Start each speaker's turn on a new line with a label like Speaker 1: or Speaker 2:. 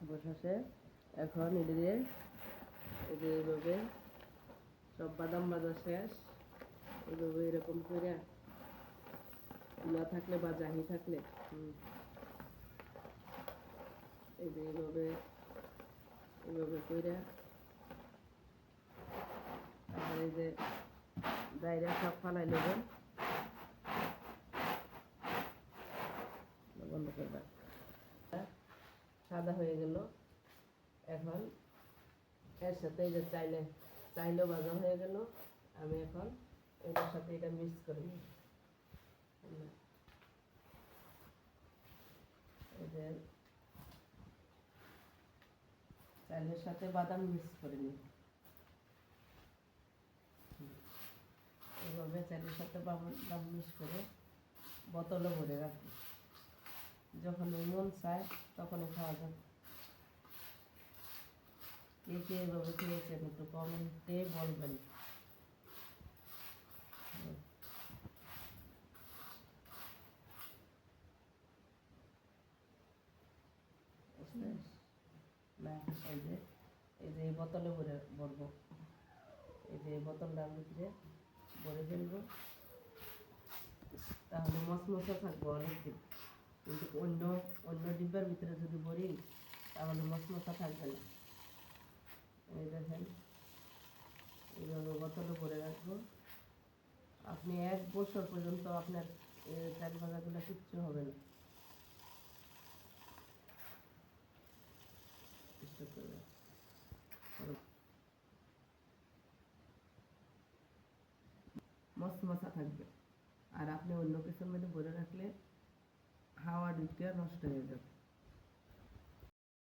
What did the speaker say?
Speaker 1: বসাছে এখন এদের এইভাবে সব বাদাম ভাজা শেষ। এইভাবে এরকম করে না থাকলে বা জাহি থাকলে এই যে এইভাবে করে তারপরে এই যে দায়রা সব ফালাই নেবেন। বন্ধ করবেন। সাদা হয়ে গেল। এখন এর সাথে এই যে চাইলেও ভাজা হয়ে গেল। আমি এখন এটার সাথে এটা মিক্স করে নিই। এই যে চাইলের সাথে বাদাম মিক্স করে নিই। এইভাবে চাইলের সাথে বাদাম মিক্স করে বোতলে ভরে রাখি। যখন মন চায় তখন খাওয়া যাবে। কে এভাবে খেয়েছেন একটু কমেন্টে বলবেন। না এই যে বোতলে ভরবো। এই যে বোতলটার ভিতরে ভরে ফেলবো। তাহলে মশমশা থাকবো অনেকদিন। কিন্তু অন্য ডিব্বার ভিতরে যদি ভরি তাহলে মশমশা থাকবে না। এই দেখেন এইভাবে বোতলে ভরে রাখবো। আপনি 1 বছর পর্যন্ত আপনার চাল ভাজাগুলো কিচ্ছু হবে না। মশমশা থাকবে। আর আপনি অন্য কিছুর মধ্যে ভরে রাখলে হাওয়া ঢুকে নষ্ট হয়ে যাবে।